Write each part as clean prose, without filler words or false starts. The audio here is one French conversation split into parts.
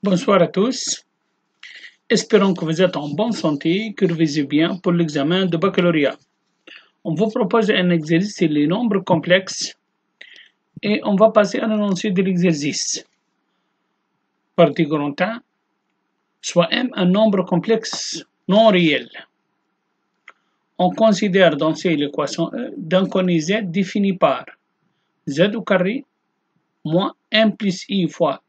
Bonsoir à tous. Espérons que vous êtes en bonne santé et que vous visez bien pour l'examen de baccalauréat. On vous propose un exercice sur les nombres complexes et on va passer à l'énoncé de l'exercice. Partie grand 1, soit M un nombre complexe non réel. On considère dans l'équation E d'un connu Z défini par Z au carré moins 1 plus I fois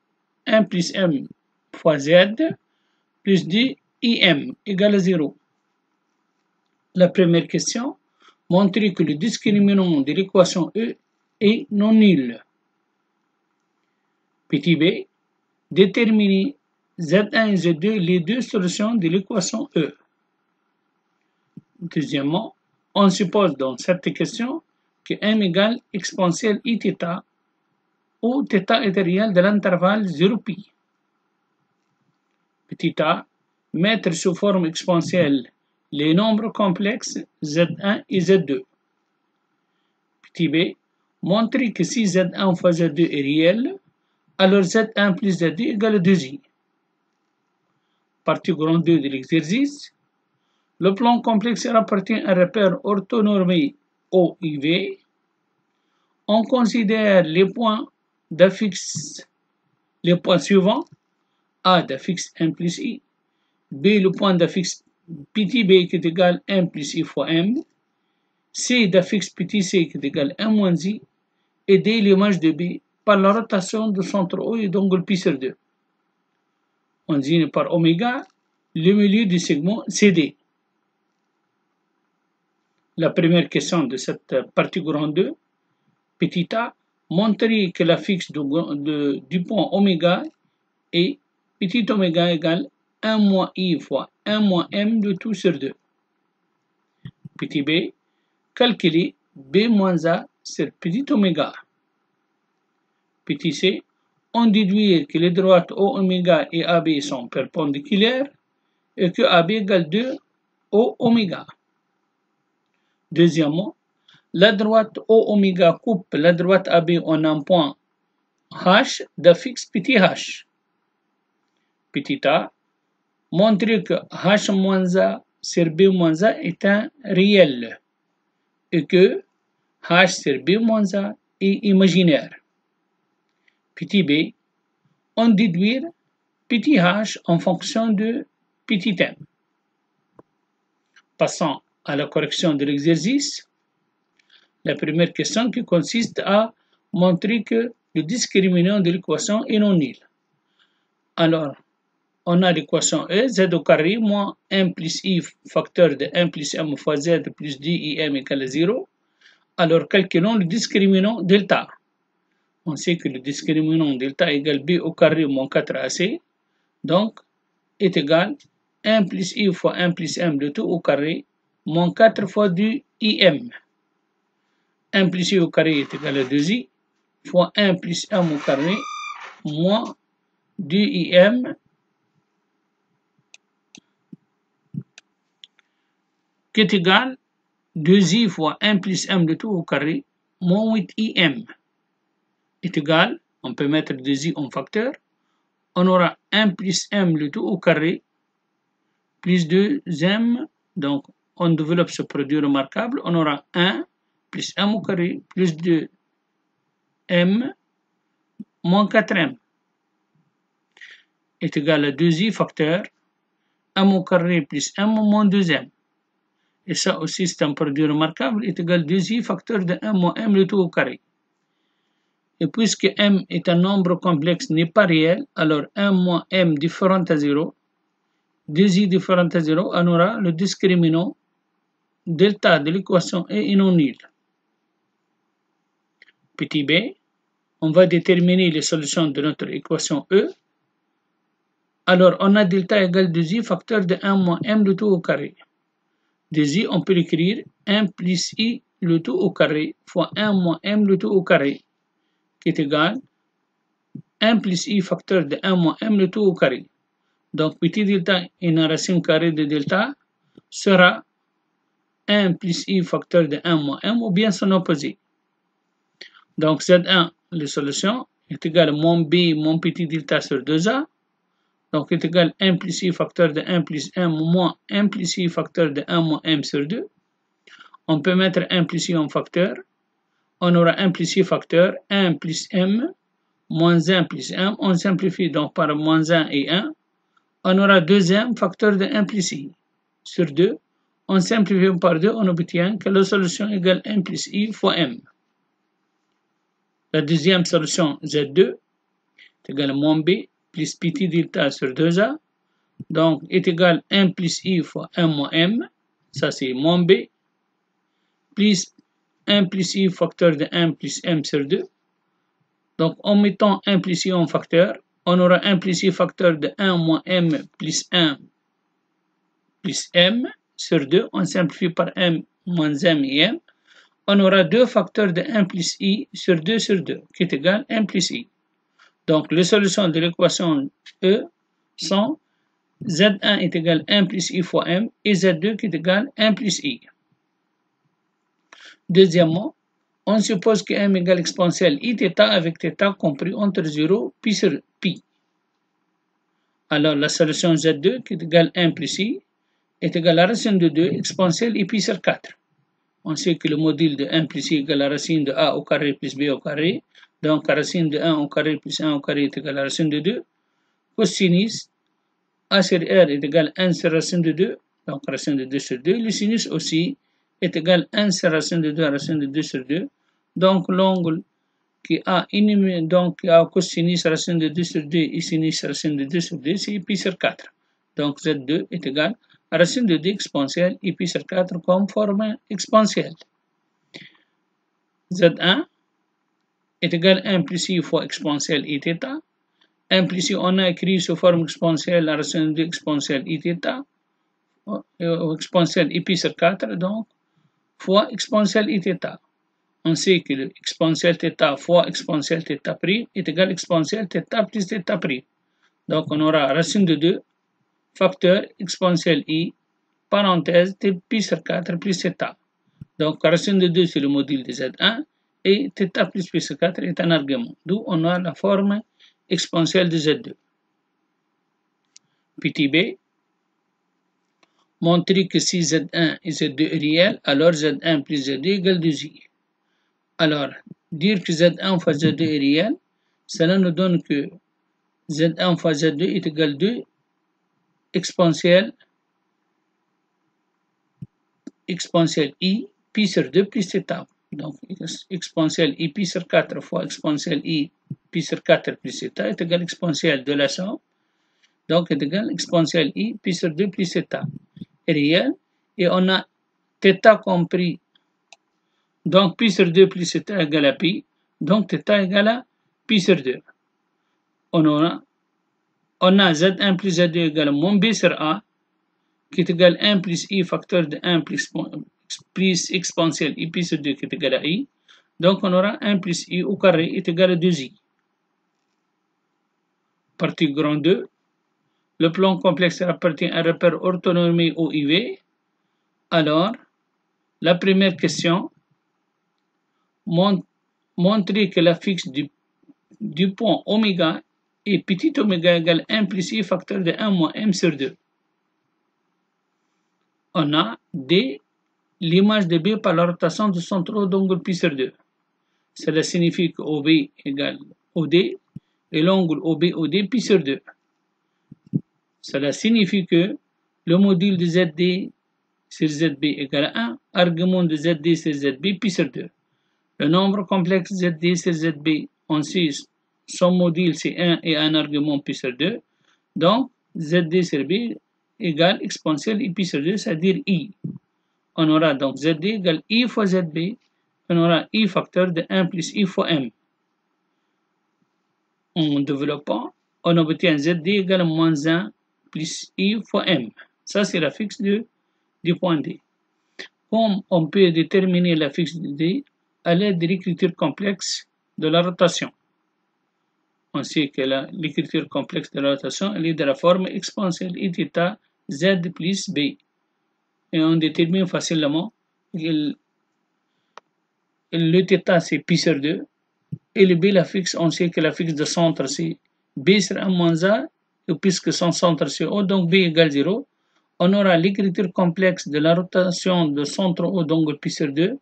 1 plus M fois Z plus 2 IM égale à 0. La première question, montrer que le discriminant de l'équation E est non nul. Petit b, déterminer Z1 et Z2 les deux solutions de l'équation E. Deuxièmement, on suppose dans cette question que M égale exponentielle Iθ où θ est réel de l'intervalle 0π. Petit a, mettre sous forme exponentielle les nombres complexes Z1 et Z2. Petit b, montrer que si Z1 fois Z2 est réel, alors Z1 plus Z2 égale 2i. Partie grand 2 de l'exercice. Le plan complexe appartient à un repère orthonormé O et V. On considère les points d'affixe, les points suivants. A d'affixe 1 plus I. B, le point d'affixe petit b qui est égal à 1 plus I fois M. C d'affixe petit c qui est égal à 1 moins I. Et D, l'image de B par la rotation de centre O et d'angle pi sur 2. On désigne par oméga le milieu du segment CD. La première question de cette partie grand 2, petit a, montrer que l'affixe du point oméga est petit oméga égale 1 moins I fois 1 moins M de tout sur 2. Petit b, calculer B moins A sur petit oméga. Petit c, on déduit que les droites O oméga et AB sont perpendiculaires et que AB égale 2 O oméga. Deuxièmement, la droite O oméga coupe la droite AB en un point H d'affixe petit h. Petit a, montrer que H moins A sur B moins A est un réel et que H sur B moins A est imaginaire. Petit b, on déduire petit h en fonction de petit m. Passons à la correction de l'exercice. La première question qui consiste à montrer que le discriminant de l'équation est non nul. Alors, on a l'équation E, z au carré moins 1 plus I facteur de 1 plus M fois Z plus 2IM égale à 0. Alors, calculons le discriminant delta. On sait que le discriminant delta égale B au carré moins 4AC, donc est égal 1 plus I fois 1 plus M de tout au carré moins 4 fois 2IM. 1 plus I au carré est égal à 2I fois 1 plus M au carré moins 2IM qui est égal 2I fois 1 plus M de tout au carré moins 8IM est égal, on peut mettre 2i en facteur, on aura 1 plus m le tout au carré plus 2m, donc on développe ce produit remarquable, on aura 1 plus m au carré plus 2m moins 4m est égal à 2i facteur m au carré plus m moins 2m. Et ça aussi c'est un produit remarquable, est égal à 2i facteur de 1 moins m le tout au carré. Et puisque m est un nombre complexe n'est pas réel, alors 1 moins m différent à 0, 2i différent à 0, on aura le discriminant delta de l'équation est non nul. Petit b, on va déterminer les solutions de notre équation E. Alors on a delta égale 2i facteur de 1 moins m le tout au carré. 2i, on peut l'écrire 1 plus i le tout au carré fois 1 moins m le tout au carré, qui est égal 1 plus I facteur de 1 moins M le tout au carré. Donc, petit delta et une racine carrée de delta sera 1 plus I facteur de 1 moins M ou bien son opposé. Donc, Z1, la solution, est égal à moins B moins petit delta sur 2A. Donc est égal 1 plus I facteur de 1 plus M moins 1 plus I facteur de 1 moins M sur 2. On peut mettre 1 plus I en facteur. On aura 1 plus I facteur 1 plus M moins 1 plus M. On simplifie donc par moins 1 et 1. On aura 2M facteur de 1 plus I sur 2. On simplifie par 2, on obtient que la solution égale 1 plus I fois M. La deuxième solution Z2 est égale moins B plus petit delta sur 2A. Donc est égal 1 plus I fois 1 moins M. Ça c'est moins B. Plus 1 plus I facteur de 1 plus M sur 2. Donc en mettant 1 plus I en facteur, on aura 1 plus I facteur de 1 moins M plus 1 plus M sur 2. On simplifie par M moins M et M. On aura 2 facteurs de 1 plus I sur 2 qui est égal à 1 plus I. Donc les solutions de l'équation E sont Z1 est égal à 1 plus I fois M et Z2 qui est égal à 1 plus I. Deuxièmement, on suppose que M égale exponentielle Iθ avec θ compris entre 0 pi sur pi. Alors la solution Z2 qui est égale à 1 plus I est égale à la racine de 2 exponentielle I pi sur 4. On sait que le module de 1 plus I égale à la racine de A au carré plus B au carré. Donc la racine de 1 au carré plus 1 au carré est égale à la racine de 2. Cosinus A sur R est égal à 1 sur racine de 2. Donc racine de 2 sur 2. Le sinus aussi est égal à 1 sur racine de 2 à racine de 2 sur 2. Donc l'angle qui a cosinus racine de 2 sur 2 et sinus racine de 2 sur 2, c'est pi sur 4. Donc Z2 est égal à racine de 2 exponentielle et pi sur 4 comme forme exponentielle. Z1 est égal à 1 plus I fois exponentielle Iθ. 1 plus I, on a écrit sous forme exponentielle la racine de 2 exponentielle Iθ, exponentielle I pi sur 4, donc, fois exponentielle Iθ. On sait que l'exponentielle θ fois exponentielle θ' est égal à exponentielle θ plus θ'. Donc on aura racine de 2 facteur exponentielle I parenthèse pi sur 4 plus θ. Donc racine de 2 c'est le module de Z1 et θ plus pi sur 4 est un argument. D'où on a la forme exponentielle de Z2. Petit b, montrer que si Z1 et Z2 est réel, alors Z1 plus Z2 égale 2i. Alors, dire que Z1 fois Z2 est réel, cela nous donne que Z1 fois Z2 est égal à 2 exponentielle I pi sur 2 plus θ. Donc, exponentielle I pi sur 4 fois exponentielle I pi sur 4 plus θ est égal à exponentielle de la somme. Donc, est égal à exponentielle I pi sur 2 plus θ. Est réel. Et on a θ compris. Donc, pi sur 2 plus θ égale à pi. Donc, θ égale à pi sur 2. On a Z1 plus Z2 égale à moins B sur A, qui est égal à 1 plus I facteur de 1 plus exponentielle I pi sur 2 qui est égal à I. Donc, on aura 1 plus I au carré est égal à 2I. Partie grand 2. Le plan complexe appartient à un repère orthonormé OIV. Alors, la première question, montrer que la fixe du point oméga est petit oméga égale 1 plus I facteur de 1 moins M sur 2. On a D, l'image de B par la rotation de son tronc d'angle pi sur 2. Cela signifie que OB égale OD et l'angle OB-OD pi sur 2. Cela signifie que le module de ZD sur ZB égale à 1, argument de ZD sur ZB pi sur 2. Le nombre complexe ZD sur ZB, on sait son module c'est 1 et un argument pi sur 2. Donc, ZD sur B égale exponentielle I pi sur 2, c'est-à-dire I. On aura donc ZD égale I fois ZB. On aura I facteur de 1 plus I fois M. En développant, on obtient ZD égale moins 1 plus I fois M. Ça, c'est la fixe du point D. Comme on peut déterminer la fixe de D à l'aide de l'écriture complexe de la rotation. On sait que l'écriture complexe de la rotation elle est de la forme exponentielle Iθ Z plus B. Et on détermine facilement le θ c'est pi sur 2 et le B la fixe, on sait que la fixe de centre c'est B sur 1 moins A puisque son centre c'est O, donc B égale 0. On aura l'écriture complexe de la rotation de centre O d'angle pi sur 2.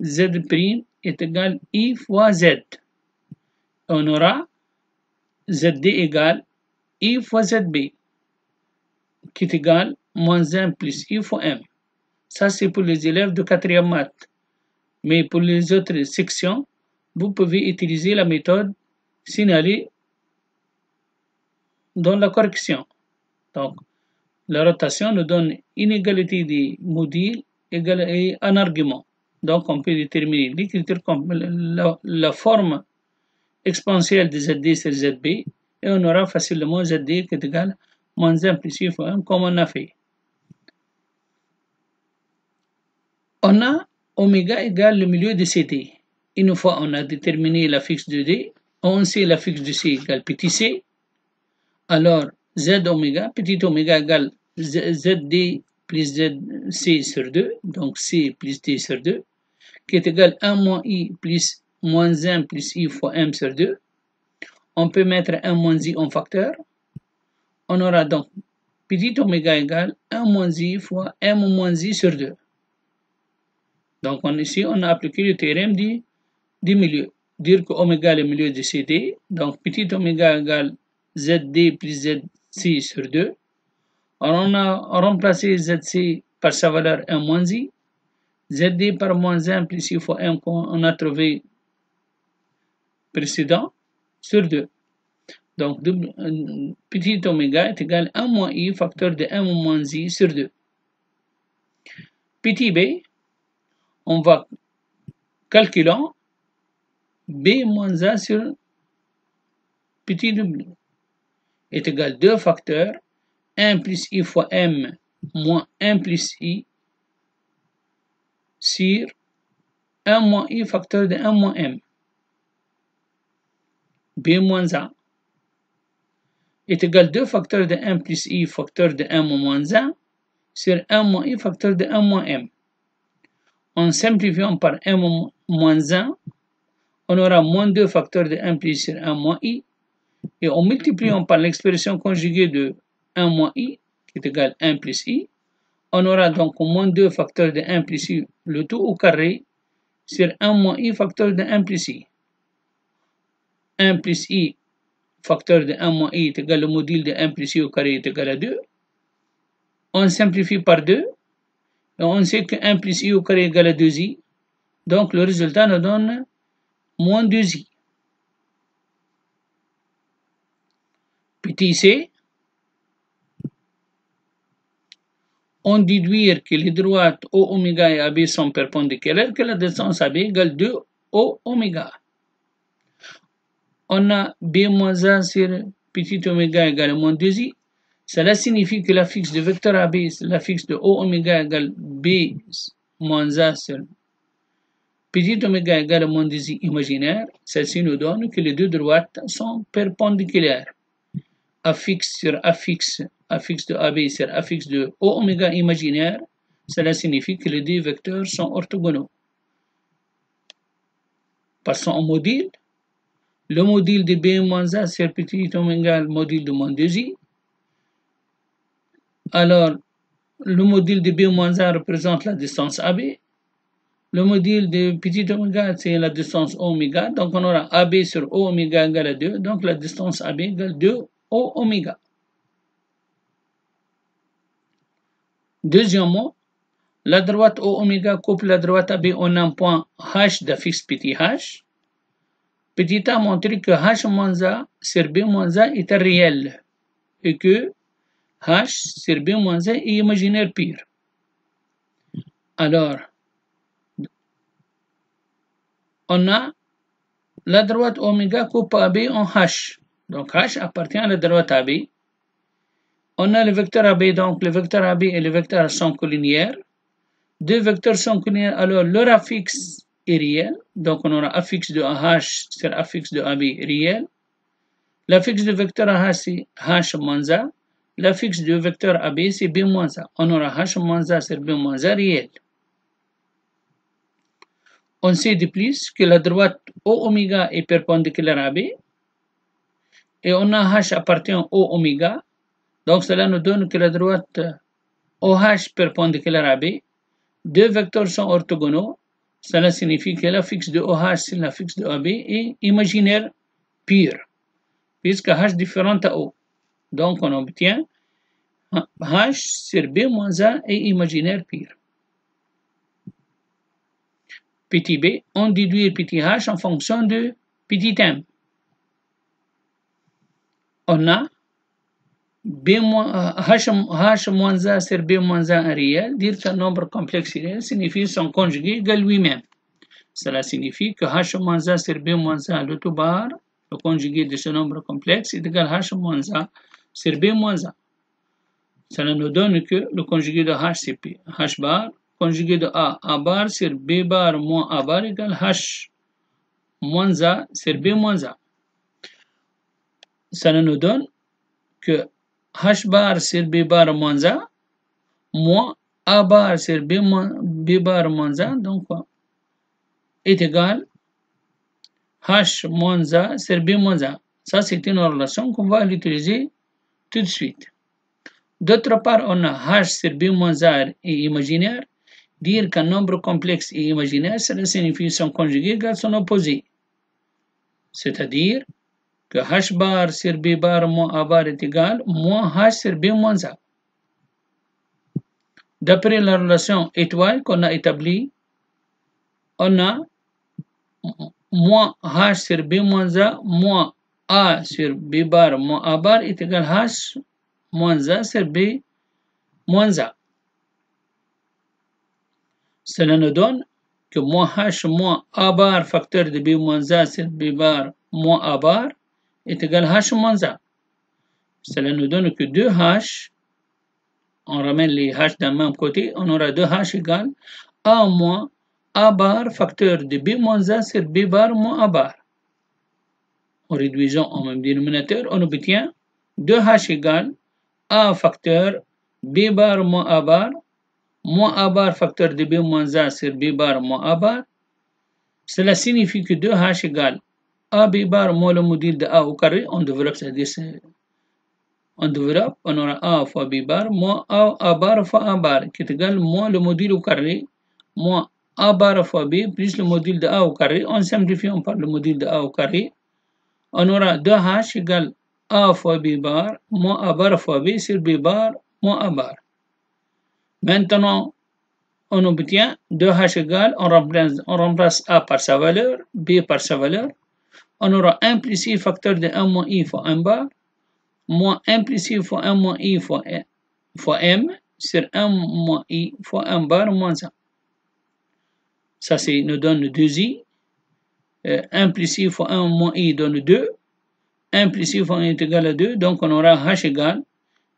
Z' est égal I fois Z. On aura ZD égale I fois ZB, qui est égal moins 1 plus I fois M. Ça, c'est pour les élèves de 4e maths. Mais pour les autres sections, vous pouvez utiliser la méthode signalée dans la correction. Donc, la rotation nous donne une égalité des modules et un argument. Donc, on peut déterminer l'écriture, la forme exponentielle de ZD sur ZB, et on aura facilement ZD qui est égal à moins 1 plus I fois 1, comme on a fait. On a oméga égale le milieu de CD. Une fois on a déterminé la fixe de D, on sait la fixe de C égale petit c. Alors Z oméga, petit oméga égale ZD plus ZC sur 2, donc C plus D sur 2, qui est égal à 1 moins I plus moins 1 plus I fois M sur 2. On peut mettre 1 moins I en facteur. On aura donc petit oméga égale 1 moins I fois M moins I sur 2. Donc ici, on a appliqué le théorème du milieu. Dire que oméga est le milieu de CD. Donc petit oméga égale ZD plus ZC sur 2. Alors on a remplacé ZC par sa valeur 1 moins I. ZD par moins 1 plus I fois M qu'on a trouvé précédent sur 2. Donc petit oméga est égal à 1 moins I facteur de 1 moins I sur 2. Petit b, on va calculer B moins A sur petit w est égal à 2 facteurs 1 plus I fois M moins 1 plus I sur 1 moins I facteur de 1 moins M. B moins A est égal à 2 facteurs de 1 plus I facteur de 1 moins 1 sur 1 moins I facteur de 1 moins M. En simplifiant par M moins 1, on aura moins 2 facteurs de 1 plus sur 1 moins I. Et en multipliant par l'expression conjuguée de 1 moins I, qui est égal à 1 plus I, on aura donc moins 2 facteurs de 1 plus I, le tout au carré, sur 1 moins I facteur de 1 plus I. 1 plus I facteur de 1 moins I est égal au module de 1 plus I au carré est égal à 2. On simplifie par 2, et on sait que 1 plus I au carré est égal à 2I. Donc le résultat nous donne moins 2I. Petit c, on déduire que les droites O oméga et AB sont perpendiculaires, que la distance AB égale 2 O oméga. On a B moins A sur petit oméga égale moins 2I. Cela signifie que la fixe de vecteur AB, la fixe de O oméga égale B moins A sur petit oméga égale moins 2I imaginaire. Celle-ci nous donne que les deux droites sont perpendiculaires. A fixe sur A fixe de AB sur A fixe de O oméga imaginaire, cela signifie que les deux vecteurs sont orthogonaux. Passons au module. Le module de B moins A sur petit oméga, le module de moins 2I. Alors, le module de B moins A représente la distance AB. Le module de petit oméga, c'est la distance oméga. Donc, on aura AB sur O oméga égale à 2. Donc, la distance AB égale 2 O oméga. Deuxièmement, la droite O oméga coupe la droite AB en un point H d'affixe petit h. Petit a montré que H moins A sur B moins A est réel et que H sur B moins A est imaginaire pur. Alors, on a la droite oméga coupe AB en H. Donc H appartient à la droite AB. On a le vecteur AB, donc le vecteur AB et le vecteur sont collinéaires. Deux vecteurs sont collinéaires, alors leur affixe est réel. Donc on aura affixe de H sur affixe de AB réel. L'affixe du vecteur AH c'est H moins A. L'affixe du vecteur AB c'est B moins A. On aura H moins A sur B moins A réel. On sait de plus que la droite O oméga est perpendiculaire à AB, et on a H appartient au oméga. Donc cela nous donne que la droite OH perpendiculaire à B, deux vecteurs sont orthogonaux. Cela signifie que la fixe de OH sur la fixe de AB est imaginaire pure, puisque H différente à O. Donc on obtient H sur B moins A est imaginaire pure. Petit b, on déduit petit h en fonction de petit m. On a h moins a sur b moins a réel, dire qu'un nombre complexe réel signifie son conjugué égale lui-même. Cela signifie que h moins a sur b moins a, le tout bar, le conjugué de ce nombre complexe, est égal à h moins a sur b moins a. Cela nous donne que le conjugué de h c'est p, h bar, conjugué de a bar sur b bar moins a bar égale h moins a sur b moins a. Cela nous donne que h bar sur b bar moins a moins a bar sur b bar moins a, donc est égal h moins a sur b moins a. Ça, c'est une relation qu'on va l'utiliser tout de suite. D'autre part, on a h sur b moins a est imaginaire. Dire qu'un nombre complexe est imaginaire, cela signifie son conjugué égale son opposé. C'est-à-dire que h bar sur b bar moins a bar est égal moins h sur b moins a. D'après la relation étoile qu'on a établie, on a moins h sur b moins a moins a sur b bar moins a bar est égal h moins a sur b moins a. Cela nous donne que moins h moins a bar facteur de b moins a sur b bar moins a bar est égal à h moins a. Cela nous donne que 2h, on ramène les h d'un même côté, on aura 2h égale a moins a bar facteur de b moins a sur b bar moins a bar. En réduisant au même dénominateur, on obtient 2h égale a facteur b bar moins a bar moins a bar facteur de b moins a sur b bar moins a bar. Cela signifie que 2h égale a b bar moins le module de a au carré, on développe, c'est-à-dire on aura a fois b bar moins a bar fois a bar qui est égal moins le module au carré moins a bar fois b plus le module de a au carré. En simplifiant par le module de a au carré, on aura 2h égale a fois b bar moins a bar fois b sur b bar moins a bar. Maintenant, on obtient 2h égale, on remplace a par sa valeur, b par sa valeur. On aura 1 plus i facteur de 1 moins i fois 1 bar, moins 1 plus i fois 1 moins i fois m sur 1 moins i fois 1 bar moins 1. Ça nous donne 2i. 1 plus i fois 1 moins i donne 2. 1 plus i fois 1 est égal à 2. Donc on aura h égale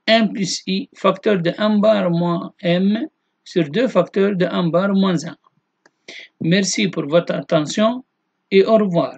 1 plus i facteur de 1 bar moins m sur 2 facteurs de 1 bar moins 1. Merci pour votre attention et au revoir.